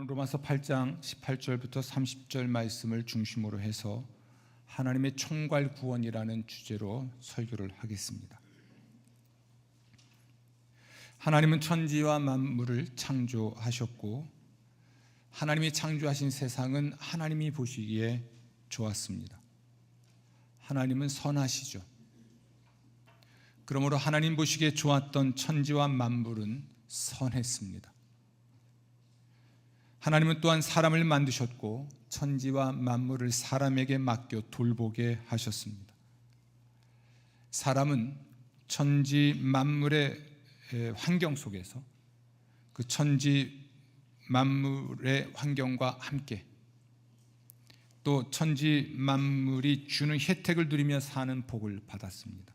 오늘 로마서 8장 18절부터 30절 말씀을 중심으로 해서 하나님의 총괄 구원이라는 주제로 설교를 하겠습니다. 하나님은 천지와 만물을 창조하셨고 하나님이 창조하신 세상은 하나님이 보시기에 좋았습니다. 하나님은 선하시죠. 그러므로 하나님 보시기에 좋았던 천지와 만물은 선했습니다. 하나님은 또한 사람을 만드셨고 천지와 만물을 사람에게 맡겨 돌보게 하셨습니다. 사람은 천지 만물의 환경 속에서 그 천지 만물의 환경과 함께 또 천지 만물이 주는 혜택을 누리며 사는 복을 받았습니다.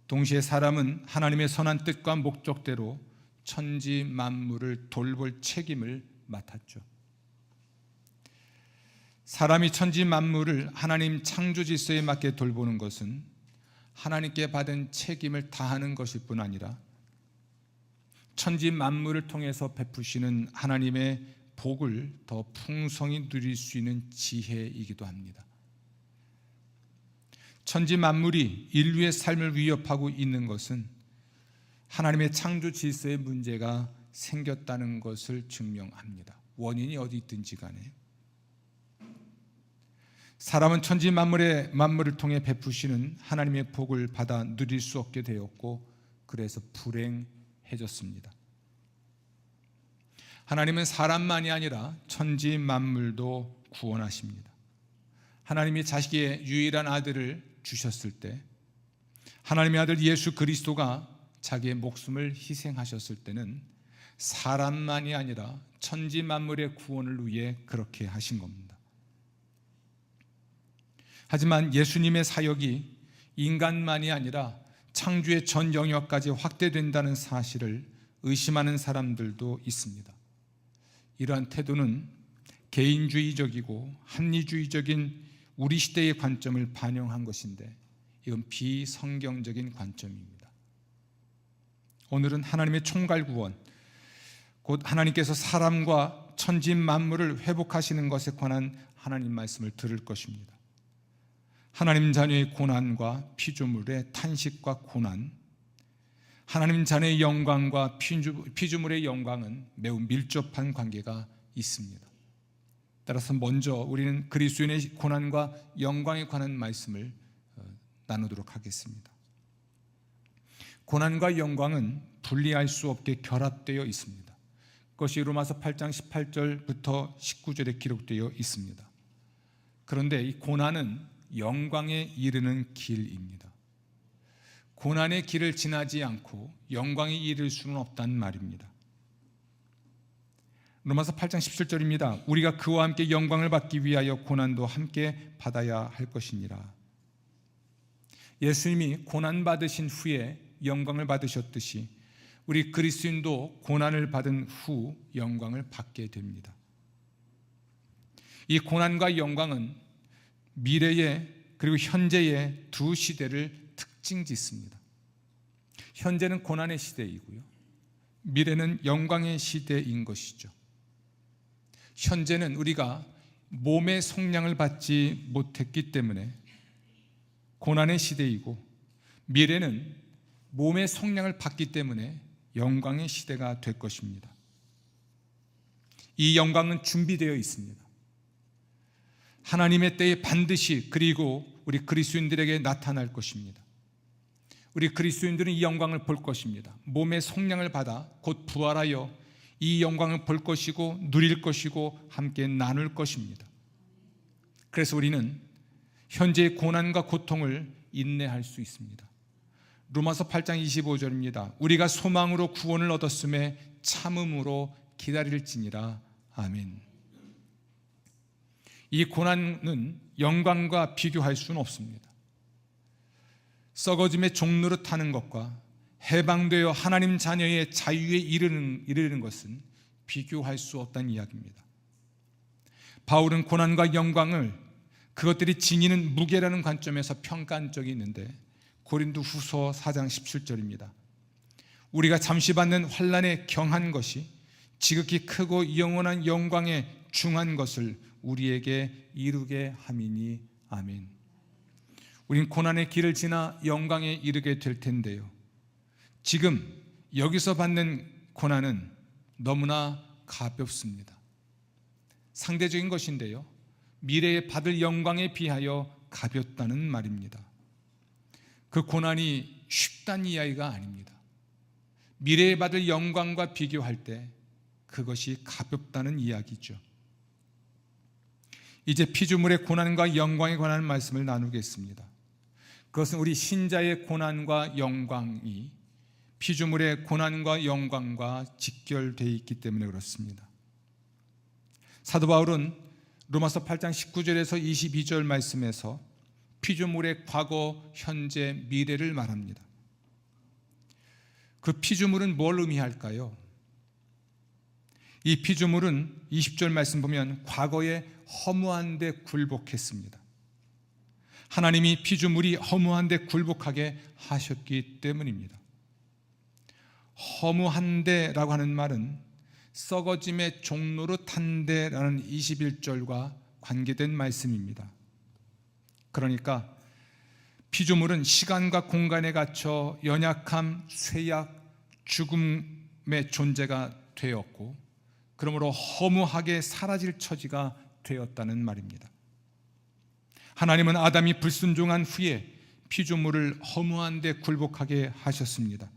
동시에 사람은 하나님의 선한 뜻과 목적대로 천지 만물을 돌볼 책임을 맡았죠. 사람이 천지 만물을 하나님 창조 질서에 맞게 돌보는 것은 하나님께 받은 책임을 다하는 것일 뿐 아니라 천지 만물을 통해서 베푸시는 하나님의 복을 더 풍성히 누릴 수 있는 지혜이기도 합니다. 천지 만물이 인류의 삶을 위협하고 있는 것은 하나님의 창조 질서에 문제가 생겼다는 것을 증명합니다. 원인이 어디 있든지 간에 사람은 천지 만물을 통해 베푸시는 하나님의 복을 받아 누릴 수 없게 되었고 그래서 불행해졌습니다. 하나님은 사람만이 아니라 천지 만물도 구원하십니다. 하나님이 자식의 유일한 아들을 주셨을 때 하나님의 아들 예수 그리스도가 자기의 목숨을 희생하셨을 때는 사람만이 아니라 천지 만물의 구원을 위해 그렇게 하신 겁니다. 하지만 예수님의 사역이 인간만이 아니라 창조의 전 영역까지 확대된다는 사실을 의심하는 사람들도 있습니다. 이러한 태도는 개인주의적이고 합리주의적인 우리 시대의 관점을 반영한 것인데 이건 비성경적인 관점입니다. 오늘은 하나님의 총괄 구원, 곧 하나님께서 사람과 천지 만물을 회복하시는 것에 관한 하나님 말씀을 들을 것입니다. 하나님 자녀의 고난과 피조물의 탄식과 고난, 하나님 자녀의 영광과 피조물의 영광은 매우 밀접한 관계가 있습니다. 따라서 먼저 우리는 그리스도인의 고난과 영광에 관한 말씀을 나누도록 하겠습니다. 고난과 영광은 분리할 수 없게 결합되어 있습니다. 그것이 로마서 8장 18절부터 19절에 기록되어 있습니다. 그런데 이 고난은 영광에 이르는 길입니다. 고난의 길을 지나지 않고 영광에 이를 수는 없다는 말입니다. 로마서 8장 17절입니다. 우리가 그와 함께 영광을 받기 위하여 고난도 함께 받아야 할 것이니라. 예수님이 고난 받으신 후에 영광을 받으셨듯이 우리 그리스도인도 고난을 받은 후 영광을 받게 됩니다. 이 고난과 영광은 미래의 그리고 현재의 두 시대를 특징짓습니다. 현재는 고난의 시대이고요, 미래는 영광의 시대인 것이죠. 현재는 우리가 몸의 속량을 받지 못했기 때문에 고난의 시대이고, 미래는 몸의 속량을 받기 때문에 영광의 시대가 될 것입니다. 이 영광은 준비되어 있습니다. 하나님의 때에 반드시 그리고 우리 그리스도인들에게 나타날 것입니다. 우리 그리스도인들은 이 영광을 볼 것입니다. 몸의 속량을 받아 곧 부활하여 이 영광을 볼 것이고 누릴 것이고 함께 나눌 것입니다. 그래서 우리는 현재의 고난과 고통을 인내할 수 있습니다. 로마서 8장 25절입니다. 우리가 소망으로 구원을 얻었음에 참음으로 기다릴지니라. 아멘. 이 고난은 영광과 비교할 수는 없습니다. 썩어짐의 종로를 타는 것과 해방되어 하나님 자녀의 자유에 이르는 것은 비교할 수 없다는 이야기입니다. 바울은 고난과 영광을 그것들이 지니는 무게라는 관점에서 평가한 적이 있는데 고린도후서 4장 17절입니다. 우리가 잠시 받는 환난에 경한 것이 지극히 크고 영원한 영광에 중한 것을 우리에게 이루게 함이니 아멘. 우린 고난의 길을 지나 영광에 이르게 될 텐데요, 지금 여기서 받는 고난은 너무나 가볍습니다. 상대적인 것인데요, 미래에 받을 영광에 비하여 가볍다는 말입니다. 그 고난이 쉽다는 이야기가 아닙니다. 미래에 받을 영광과 비교할 때 그것이 가볍다는 이야기죠. 이제 피조물의 고난과 영광에 관한 말씀을 나누겠습니다. 그것은 우리 신자의 고난과 영광이 피조물의 고난과 영광과 직결되어 있기 때문에 그렇습니다. 사도 바울은 로마서 8장 19절에서 22절 말씀에서 피조물의 과거, 현재, 미래를 말합니다. 그 피조물은 뭘 의미할까요? 이 피조물은 20절 말씀 보면 과거에 허무한 데 굴복했습니다. 하나님이 피조물이 허무한 데 굴복하게 하셨기 때문입니다. 허무한 데라고 하는 말은 썩어짐의 종로로 탄 데라는 21절과 관계된 말씀입니다. 그러니까 피조물은 시간과 공간에 갇혀 연약함, 쇠약, 죽음의 존재가 되었고, 그러므로 허무하게 사라질 처지가 되었다는 말입니다. 하나님은 아담이 불순종한 후에 피조물을 허무한 데 굴복하게 하셨습니다.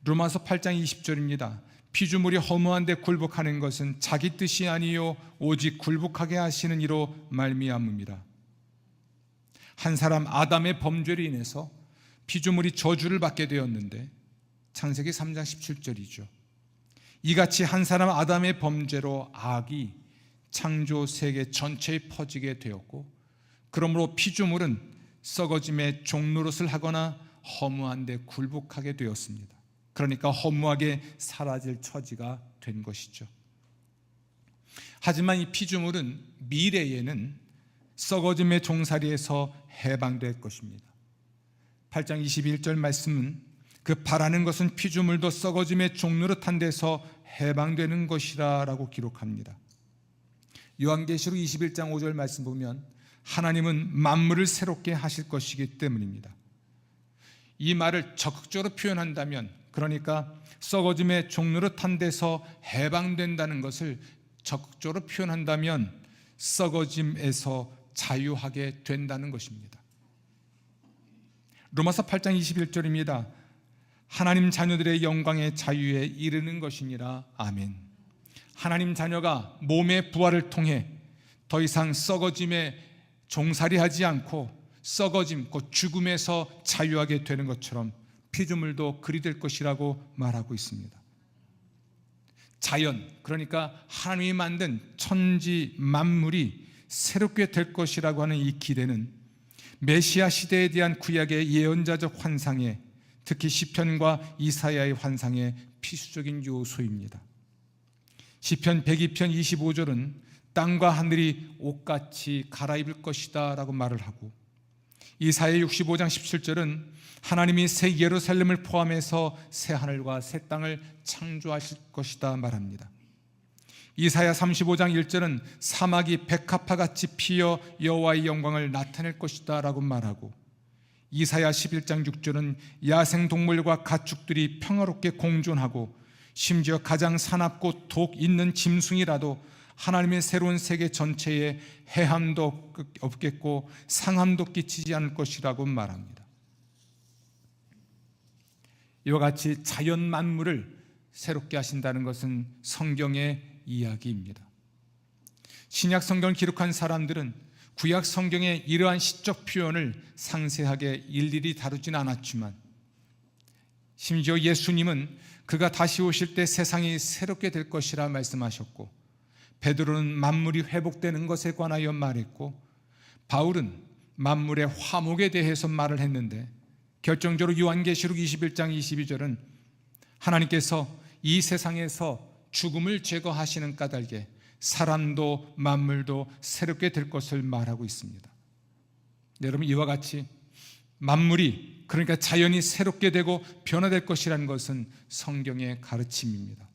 로마서 8장 20절입니다. 피조물이 허무한 데 굴복하는 것은 자기 뜻이 아니요 오직 굴복하게 하시는 이로 말미암음이라. 한 사람 아담의 범죄로 인해서 피조물이 저주를 받게 되었는데, 창세기 3장 17절이죠. 이같이 한 사람 아담의 범죄로 악이 창조 세계 전체에 퍼지게 되었고, 그러므로 피조물은 썩어짐의 종노릇을 하거나 허무한 데 굴복하게 되었습니다. 그러니까 허무하게 사라질 처지가 된 것이죠. 하지만 이 피조물은 미래에는 썩어짐의 종살이에서 해방될 것입니다. 8장 21절 말씀은 그 바라는 것은 피조물도 썩어짐의 종노릇한 데서 해방되는 것이라 라고 기록합니다. 요한계시록 21장 5절 말씀 보면 하나님은 만물을 새롭게 하실 것이기 때문입니다. 이 말을 적극적으로 표현한다면, 그러니까 썩어짐의 종노릇한 데서 해방된다는 것을 적극적으로 표현한다면 썩어짐에서 자유하게 된다는 것입니다. 로마서 8장 21절입니다. 하나님 자녀들의 영광의 자유에 이르는 것이니라. 아멘. 하나님 자녀가 몸의 부활을 통해 더 이상 썩어짐에 종살이하지 않고 썩어짐, 곧 죽음에서 자유하게 되는 것처럼 피조물도 그리 될 것이라고 말하고 있습니다. 자연, 그러니까 하나님이 만든 천지 만물이 새롭게 될 것이라고 하는 이 기대는 메시아 시대에 대한 구약의 예언자적 환상에, 특히 시편과 이사야의 환상의 필수적인 요소입니다. 시편 102편 25절은 땅과 하늘이 옷같이 갈아입을 것이다 라고 말을 하고, 이사야 65장 17절은 하나님이 새 예루살렘을 포함해서 새 하늘과 새 땅을 창조하실 것이다 말합니다. 이사야 35장 1절은 사막이 백합화같이 피어 여호와의 영광을 나타낼 것이다 라고 말하고, 이사야 11장 6절은 야생동물과 가축들이 평화롭게 공존하고, 심지어 가장 사납고 독 있는 짐승이라도 하나님의 새로운 세계 전체에 해함도 없겠고 상함도 끼치지 않을 것이라고 말합니다. 이와 같이 자연 만물을 새롭게 하신다는 것은 성경의 이야기입니다. 신약 성경을 기록한 사람들은 구약 성경의 이러한 시적 표현을 상세하게 일일이 다루진 않았지만, 심지어 예수님은 그가 다시 오실 때 세상이 새롭게 될 것이라 말씀하셨고, 베드로는 만물이 회복되는 것에 관하여 말했고, 바울은 만물의 화목에 대해서 말을 했는데, 결정적으로 요한계시록 21장 22절은 하나님께서 이 세상에서 죽음을 제거하시는 까닭에 사람도 만물도 새롭게 될 것을 말하고 있습니다. 여러분, 이와 같이 만물이, 그러니까 자연이 새롭게 되고 변화될 것이라는 것은 성경의 가르침입니다.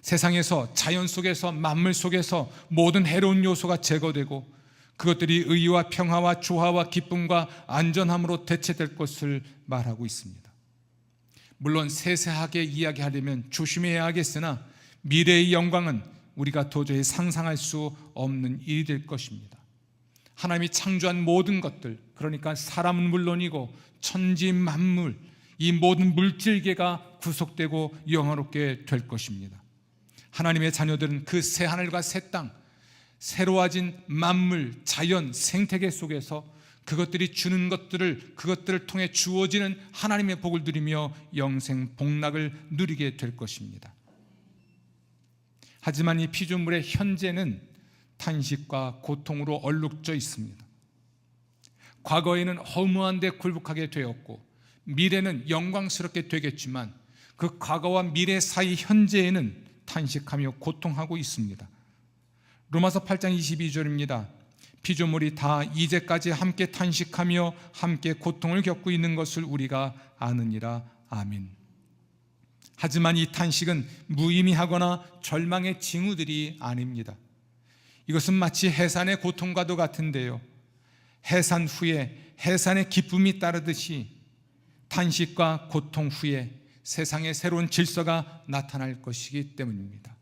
세상에서, 자연 속에서, 만물 속에서 모든 해로운 요소가 제거되고 그것들이 의와 평화와 조화와 기쁨과 안전함으로 대체될 것을 말하고 있습니다. 물론 세세하게 이야기하려면 조심해야 하겠으나 미래의 영광은 우리가 도저히 상상할 수 없는 일이 될 것입니다. 하나님이 창조한 모든 것들, 그러니까 사람은 물론이고 천지 만물, 이 모든 물질계가 구속되고 영화롭게 될 것입니다. 하나님의 자녀들은 그 새하늘과 새 땅, 새로워진 만물, 자연, 생태계 속에서 그것들이 주는 것들을, 그것들을 통해 주어지는 하나님의 복을 누리며 영생 복락을 누리게 될 것입니다. 하지만 이 피조물의 현재는 탄식과 고통으로 얼룩져 있습니다. 과거에는 허무한 데 굴복하게 되었고 미래는 영광스럽게 되겠지만 그 과거와 미래 사이 현재에는 탄식하며 고통하고 있습니다. 로마서 8장 22절입니다. 피조물이 다 이제까지 함께 탄식하며 함께 고통을 겪고 있는 것을 우리가 아느니라. 아멘. 하지만 이 탄식은 무의미하거나 절망의 징후들이 아닙니다. 이것은 마치 해산의 고통과도 같은데요, 해산 후에 해산의 기쁨이 따르듯이 탄식과 고통 후에 세상의 새로운 질서가 나타날 것이기 때문입니다.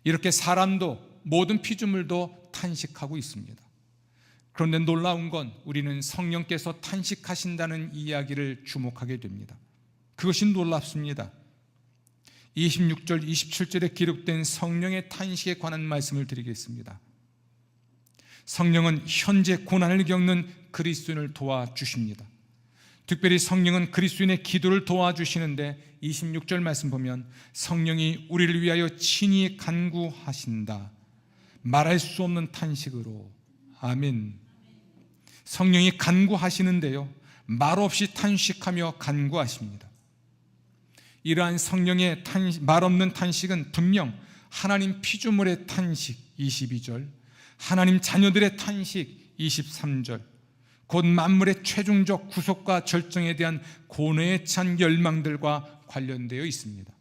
이렇게 사람도, 모든 피조물도 탄식하고 있습니다. 그런데 놀라운 건 우리는 성령께서 탄식하신다는 이야기를 주목하게 됩니다. 그것이 놀랍습니다. 26절, 27절에 기록된 성령의 탄식에 관한 말씀을 드리겠습니다. 성령은 현재 고난을 겪는 그리스도인을 도와주십니다. 특별히 성령은 그리스도인의 기도를 도와주시는데 26절 말씀 보면 성령이 우리를 위하여 친히 간구하신다, 말할 수 없는 탄식으로. 아멘. 성령이 간구하시는데요, 말없이 탄식하며 간구하십니다. 이러한 성령의 말없는 탄식은 분명 하나님 피조물의 탄식 22절, 하나님 자녀들의 탄식 23절, 곧 만물의 최종적 구속과 절정에 대한 고뇌에 찬 열망들과 관련되어 있습니다.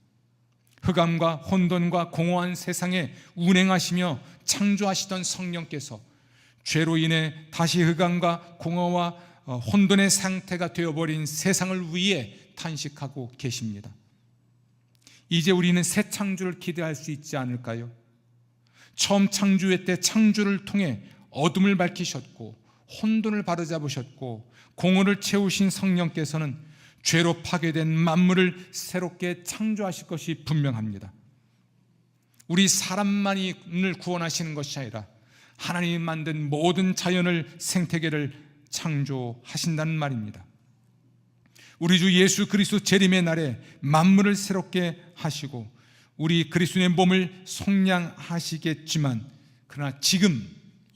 흑암과 혼돈과 공허한 세상에 운행하시며 창조하시던 성령께서 죄로 인해 다시 흑암과 공허와 혼돈의 상태가 되어버린 세상을 위해 탄식하고 계십니다. 이제 우리는 새 창조를 기대할 수 있지 않을까요? 처음 창조회 때 창조를 통해 어둠을 밝히셨고 혼돈을 바로잡으셨고 공허를 채우신 성령께서는 죄로 파괴된 만물을 새롭게 창조하실 것이 분명합니다. 우리 사람만을 구원하시는 것이 아니라 하나님이 만든 모든 자연을, 생태계를 창조하신다는 말입니다. 우리 주 예수 그리스도 재림의 날에 만물을 새롭게 하시고 우리 그리스도의 몸을 속량하시겠지만, 그러나 지금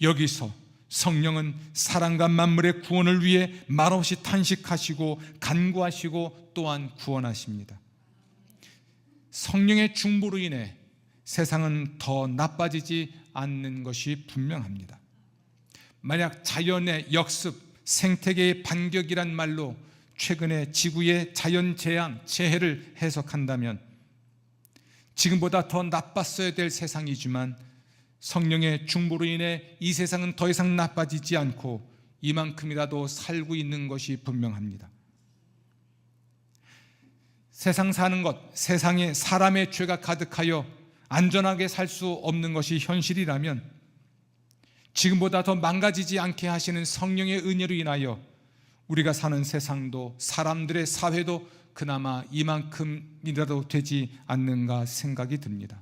여기서 성령은 사랑과 만물의 구원을 위해 말없이 탄식하시고 간구하시고 또한 구원하십니다. 성령의 중보로 인해 세상은 더 나빠지지 않는 것이 분명합니다. 만약 자연의 역습, 생태계의 반격이란 말로 최근에 지구의 자연재앙, 재해를 해석한다면 지금보다 더 나빴어야 될 세상이지만 성령의 중보로 인해 이 세상은 더 이상 나빠지지 않고 이만큼이라도 살고 있는 것이 분명합니다. 세상 사는 것, 세상에 사람의 죄가 가득하여 안전하게 살 수 없는 것이 현실이라면 지금보다 더 망가지지 않게 하시는 성령의 은혜로 인하여 우리가 사는 세상도, 사람들의 사회도 그나마 이만큼이라도 되지 않는가 생각이 듭니다.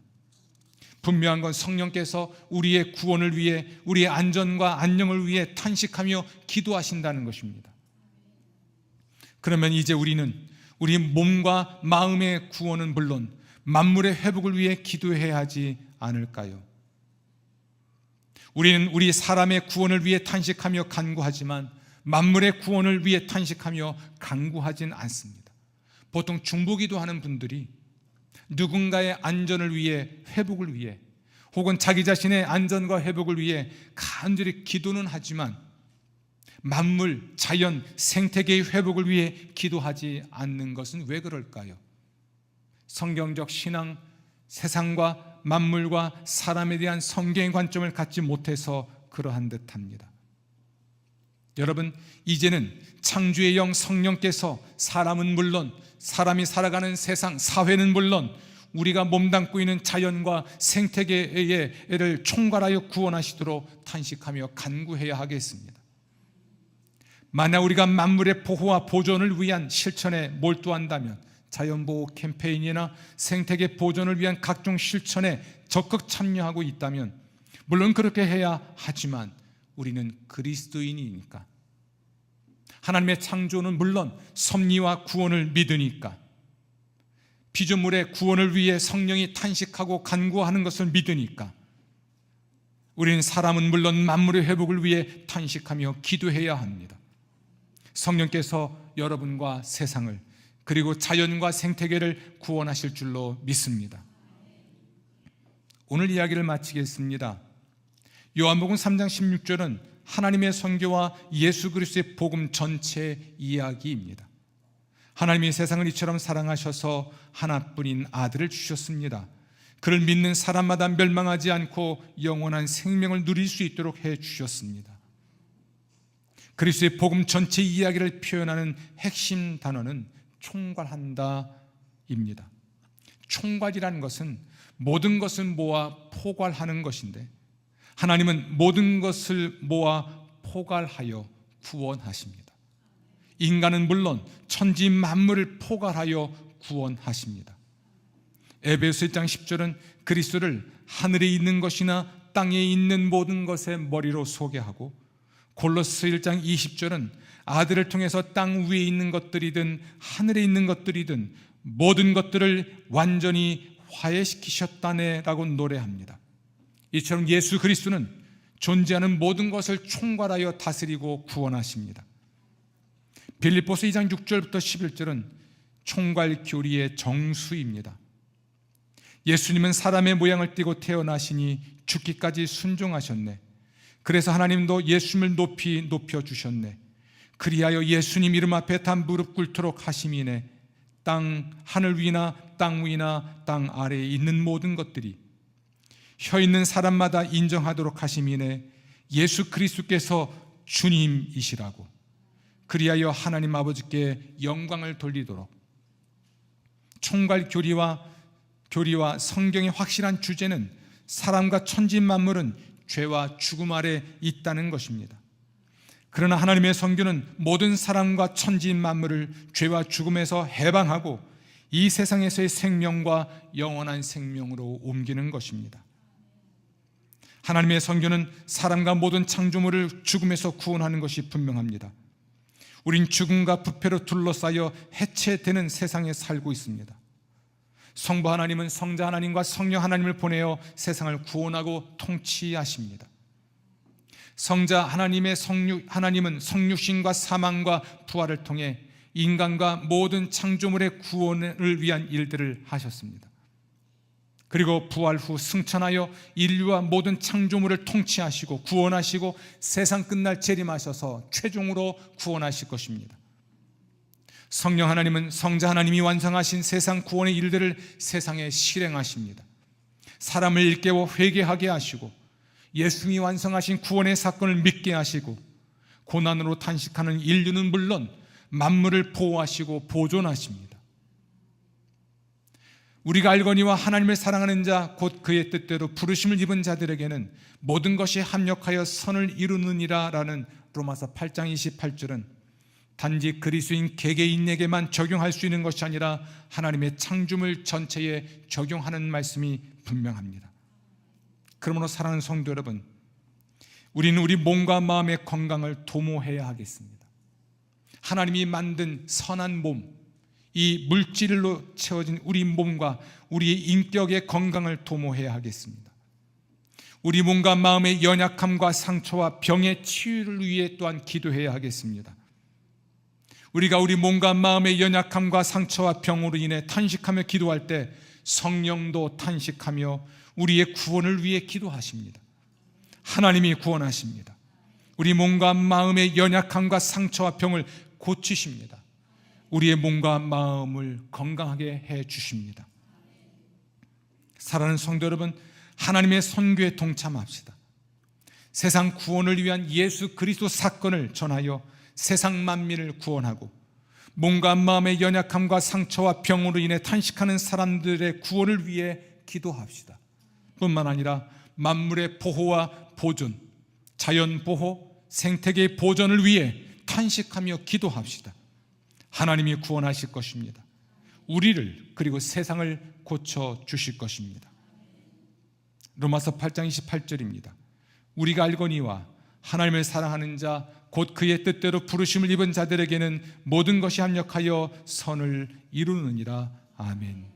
분명한 건 성령께서 우리의 구원을 위해, 우리의 안전과 안녕을 위해 탄식하며 기도하신다는 것입니다. 그러면 이제 우리는 우리 몸과 마음의 구원은 물론 만물의 회복을 위해 기도해야 하지 않을까요? 우리는 우리 사람의 구원을 위해 탄식하며 간구하지만 만물의 구원을 위해 탄식하며 간구하진 않습니다. 보통 중보기도하는 분들이 누군가의 안전을 위해, 회복을 위해, 혹은 자기 자신의 안전과 회복을 위해 간절히 기도는 하지만 만물, 자연, 생태계의 회복을 위해 기도하지 않는 것은 왜 그럴까요? 성경적 신앙, 세상과 만물과 사람에 대한 성경의 관점을 갖지 못해서 그러한 듯합니다. 여러분, 이제는 창조의 영 성령께서 사람은 물론, 사람이 살아가는 세상, 사회는 물론, 우리가 몸담고 있는 자연과 생태계를 총괄하여 구원하시도록 탄식하며 간구해야 하겠습니다. 만약 우리가 만물의 보호와 보존을 위한 실천에 몰두한다면, 자연보호 캠페인이나 생태계 보존을 위한 각종 실천에 적극 참여하고 있다면, 물론 그렇게 해야 하지만 우리는 그리스도인이니까, 하나님의 창조는 물론 섭리와 구원을 믿으니까, 피조물의 구원을 위해 성령이 탄식하고 간구하는 것을 믿으니까, 우리는 사람은 물론 만물의 회복을 위해 탄식하며 기도해야 합니다. 성령께서 여러분과 세상을, 그리고 자연과 생태계를 구원하실 줄로 믿습니다. 오늘 이야기를 마치겠습니다. 요한복음 3장 16절은 하나님의 선교와 예수 그리스도의 복음 전체 이야기입니다. 하나님이 세상을 이처럼 사랑하셔서 하나뿐인 아들을 주셨습니다. 그를 믿는 사람마다 멸망하지 않고 영원한 생명을 누릴 수 있도록 해 주셨습니다. 그리스도의 복음 전체 이야기를 표현하는 핵심 단어는 총괄한다입니다. 총괄이라는 것은 모든 것을 모아 포괄하는 것인데, 하나님은 모든 것을 모아 포괄하여 구원하십니다. 인간은 물론 천지 만물을 포괄하여 구원하십니다. 에베소 1장 10절은 그리스도를 하늘에 있는 것이나 땅에 있는 모든 것의 머리로 소개하고, 골로새 1장 20절은 아들을 통해서 땅 위에 있는 것들이든 하늘에 있는 것들이든 모든 것들을 완전히 화해시키셨다네라고 노래합니다. 이처럼 예수 그리스도는 존재하는 모든 것을 총괄하여 다스리고 구원하십니다. 빌립보서 2장 6절부터 11절은 총괄 교리의 정수입니다. 예수님은 사람의 모양을 띠고 태어나시니 죽기까지 순종하셨네. 그래서 하나님도 예수님을 높이 높여주셨네. 그리하여 예수님 이름 앞에 다 무릎 꿇도록 하심이네. 하늘 위나 땅 위나 땅 아래에 있는 모든 것들이 혀 있는 사람마다 인정하도록 하심이네. 예수 그리스도께서 주님이시라고. 그리하여 하나님 아버지께 영광을 돌리도록. 총괄 교리와 성경의 확실한 주제는 사람과 천지 만물은 죄와 죽음 아래 있다는 것입니다. 그러나 하나님의 선교는 모든 사람과 천지 만물을 죄와 죽음에서 해방하고 이 세상에서의 생명과 영원한 생명으로 옮기는 것입니다. 하나님의 선교는 사람과 모든 창조물을 죽음에서 구원하는 것이 분명합니다. 우린 죽음과 부패로 둘러싸여 해체되는 세상에 살고 있습니다. 성부 하나님은 성자 하나님과 성령 하나님을 보내어 세상을 구원하고 통치하십니다. 성자 하나님은 성육신과 사망과 부활을 통해 인간과 모든 창조물의 구원을 위한 일들을 하셨습니다. 그리고 부활 후 승천하여 인류와 모든 창조물을 통치하시고 구원하시고 세상 끝날 재림하셔서 최종으로 구원하실 것입니다. 성령 하나님은 성자 하나님이 완성하신 세상 구원의 일들을 세상에 실행하십니다. 사람을 일깨워 회개하게 하시고 예수님이 완성하신 구원의 사건을 믿게 하시고 고난으로 탄식하는 인류는 물론 만물을 보호하시고 보존하십니다. 우리가 알거니와 하나님을 사랑하는 자 곧 그의 뜻대로 부르심을 입은 자들에게는 모든 것이 합력하여 선을 이루느니라 라는 로마서 8장 28절은 단지 그리스도인 개개인에게만 적용할 수 있는 것이 아니라 하나님의 창조물 전체에 적용하는 말씀이 분명합니다. 그러므로 사랑하는 성도 여러분, 우리는 우리 몸과 마음의 건강을 도모해야 하겠습니다. 하나님이 만든 선한 몸, 이 물질로 채워진 우리 몸과 우리의 인격의 건강을 도모해야 하겠습니다. 우리 몸과 마음의 연약함과 상처와 병의 치유를 위해 또한 기도해야 하겠습니다. 우리가 우리 몸과 마음의 연약함과 상처와 병으로 인해 탄식하며 기도할 때 성령도 탄식하며 우리의 구원을 위해 기도하십니다. 하나님이 구원하십니다. 우리 몸과 마음의 연약함과 상처와 병을 고치십니다. 우리의 몸과 마음을 건강하게 해 주십니다. 사랑하는 성도 여러분, 하나님의 선교에 동참합시다. 세상 구원을 위한 예수 그리스도 사건을 전하여 세상 만민을 구원하고 몸과 마음의 연약함과 상처와 병으로 인해 탄식하는 사람들의 구원을 위해 기도합시다. 뿐만 아니라 만물의 보호와 보존, 자연 보호, 생태계의 보존을 위해 탄식하며 기도합시다. 하나님이 구원하실 것입니다. 우리를 그리고 세상을 고쳐주실 것입니다. 로마서 8장 28절입니다. 우리가 알거니와 하나님을 사랑하는 자 곧 그의 뜻대로 부르심을 입은 자들에게는 모든 것이 합력하여 선을 이루느니라. 아멘.